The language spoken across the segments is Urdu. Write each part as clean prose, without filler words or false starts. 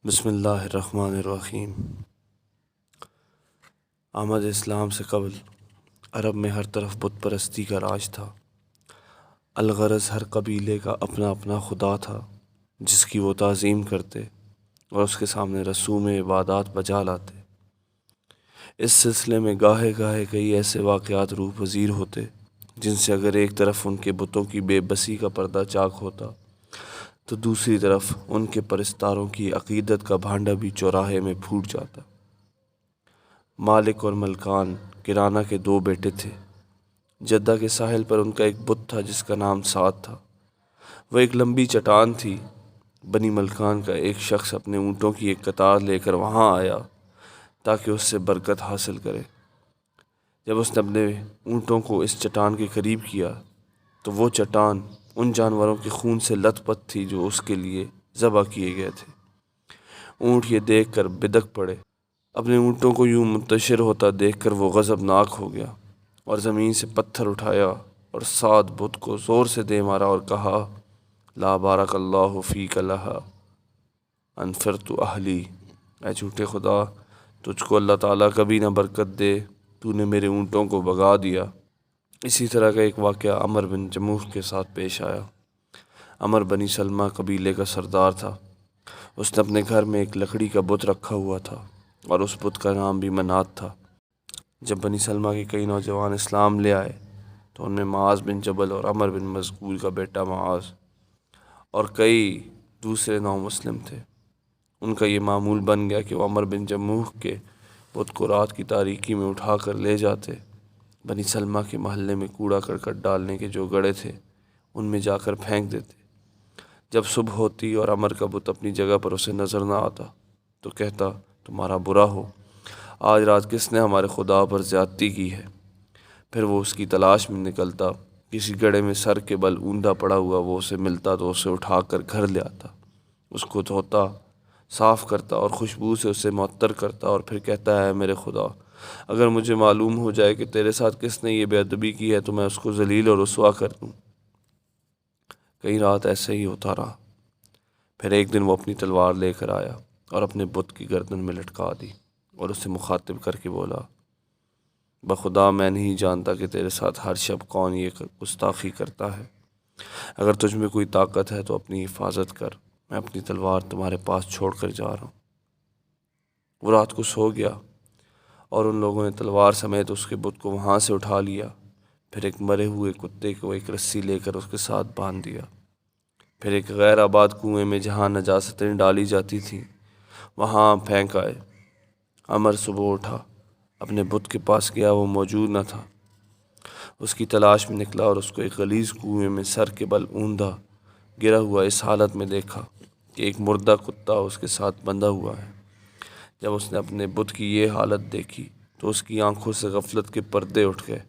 بسم اللہ الرحمن الرحیم۔ آمد اسلام سے قبل عرب میں ہر طرف بت پرستی کا راج تھا۔ الغرض ہر قبیلے کا اپنا اپنا خدا تھا جس کی وہ تعظیم کرتے اور اس کے سامنے رسوم عبادات بجا لاتے۔ اس سلسلے میں گاہے گاہے کئی ایسے واقعات روح پذیر ہوتے جن سے اگر ایک طرف ان کے بتوں کی بے بسی کا پردہ چاک ہوتا تو دوسری طرف ان کے پرستاروں کی عقیدت کا بھانڈا بھی چوراہے میں پھوٹ جاتا۔ مالک اور ملکان کرانہ کے دو بیٹے تھے۔ جدہ کے ساحل پر ان کا ایک بت تھا جس کا نام سعد تھا۔ وہ ایک لمبی چٹان تھی۔ بنی ملکان کا ایک شخص اپنے اونٹوں کی ایک قطار لے کر وہاں آیا تاکہ اس سے برکت حاصل کرے۔ جب اس نے اپنے اونٹوں کو اس چٹان کے قریب کیا تو وہ چٹان ان جانوروں کے خون سے لت پت تھی جو اس کے لیے ذبح کیے گئے تھے۔ اونٹ یہ دیکھ کر بدک پڑے۔ اپنے اونٹوں کو یوں منتشر ہوتا دیکھ کر وہ غضبناک ہو گیا اور زمین سے پتھر اٹھایا اور سعد بت کو زور سے دے مارا اور کہا، لا بارک اللہ فیک لہا انفرت اہلی، اے جھوٹے خدا، تجھ کو اللہ تعالیٰ کبھی نہ برکت دے، تو نے میرے اونٹوں کو بھگا دیا۔ اسی طرح کا ایک واقعہ عمر بن جموح کے ساتھ پیش آیا۔ عمر بنی سلمہ قبیلے کا سردار تھا۔ اس نے اپنے گھر میں ایک لکڑی کا بت رکھا ہوا تھا اور اس بت کا نام بھی منات تھا۔ جب بنی سلمہ کے کئی نوجوان اسلام لے آئے تو ان میں معاذ بن جبل اور عمر بن مذکور کا بیٹا معاذ اور کئی دوسرے نو مسلم تھے۔ ان کا یہ معمول بن گیا کہ وہ عمر بن جموح کے بت کو رات کی تاریکی میں اٹھا کر لے جاتے، بنی سلمہ کے محلے میں کوڑا کرکٹ ڈالنے کے جو گڑھے تھے ان میں جا کر پھینک دیتے۔ جب صبح ہوتی اور عمر کا بت اپنی جگہ پر اسے نظر نہ آتا تو کہتا، تمہارا برا ہو، آج رات کس نے ہمارے خدا پر زیادتی کی ہے۔ پھر وہ اس کی تلاش میں نکلتا، کسی گڑھے میں سر کے بل اوندا پڑا ہوا وہ اسے ملتا تو اسے اٹھا کر گھر لے آتا، اس کو دھوتا، صاف کرتا اور خوشبو سے اسے معطر کرتا اور پھر کہتا ہے، میرے خدا، اگر مجھے معلوم ہو جائے کہ تیرے ساتھ کس نے یہ بے ادبی کی ہے تو میں اس کو ذلیل اور رسوا کر دوں۔ کئی رات ایسے ہی ہوتا رہا۔ پھر ایک دن وہ اپنی تلوار لے کر آیا اور اپنے بت کی گردن میں لٹکا دی اور اسے مخاطب کر کے بولا، بخدا میں نہیں جانتا کہ تیرے ساتھ ہر شب کون یہ گستاخی کرتا ہے۔ اگر تجھ میں کوئی طاقت ہے تو اپنی حفاظت کر، میں اپنی تلوار تمہارے پاس چھوڑ کر جا رہا ہوں۔ وہ رات کو سو گیا اور ان لوگوں نے تلوار سمیت اس کے بت کو وہاں سے اٹھا لیا، پھر ایک مرے ہوئے کتے کو ایک رسی لے کر اس کے ساتھ باندھ دیا، پھر ایک غیر آباد کنویں میں جہاں نجاستیں ڈالی جاتی تھیں وہاں پھینک آئے۔ عمر صبح اٹھا، اپنے بت کے پاس گیا، وہ موجود نہ تھا۔ اس کی تلاش میں نکلا اور اس کو ایک غلیظ کنویں میں سر کے بل اوندا گرا ہوا اس حالت میں دیکھا کہ ایک مردہ کتا اس کے ساتھ بندھا ہوا ہے۔ جب اس نے اپنے بت کی یہ حالت دیکھی تو اس کی آنکھوں سے غفلت کے پردے اٹھ گئے۔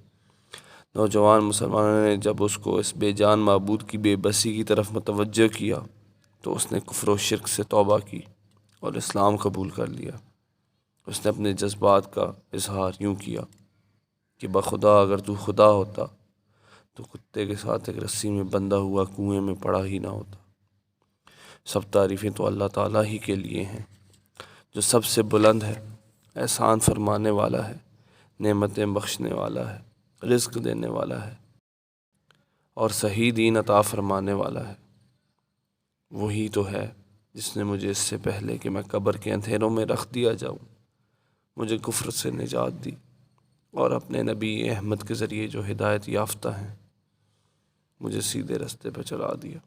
نوجوان مسلمانوں نے جب اس کو اس بے جان معبود کی بے بسی کی طرف متوجہ کیا تو اس نے کفر و شرک سے توبہ کی اور اسلام قبول کر لیا۔ اس نے اپنے جذبات کا اظہار یوں کیا کہ بخدا اگر تو خدا ہوتا تو کتے کے ساتھ ایک رسی میں بندھا ہوا کنویں میں پڑا ہی نہ ہوتا۔ سب تعریفیں تو اللہ تعالیٰ ہی کے لیے ہیں جو سب سے بلند ہے، احسان فرمانے والا ہے، نعمتیں بخشنے والا ہے، رزق دینے والا ہے اور صحیح دین عطا فرمانے والا ہے۔ وہی تو ہے جس نے مجھے اس سے پہلے کہ میں قبر کے اندھیروں میں رکھ دیا جاؤں مجھے کفر سے نجات دی اور اپنے نبی احمد کے ذریعے جو ہدایت یافتہ ہیں مجھے سیدھے رستے پہ چلا دیا۔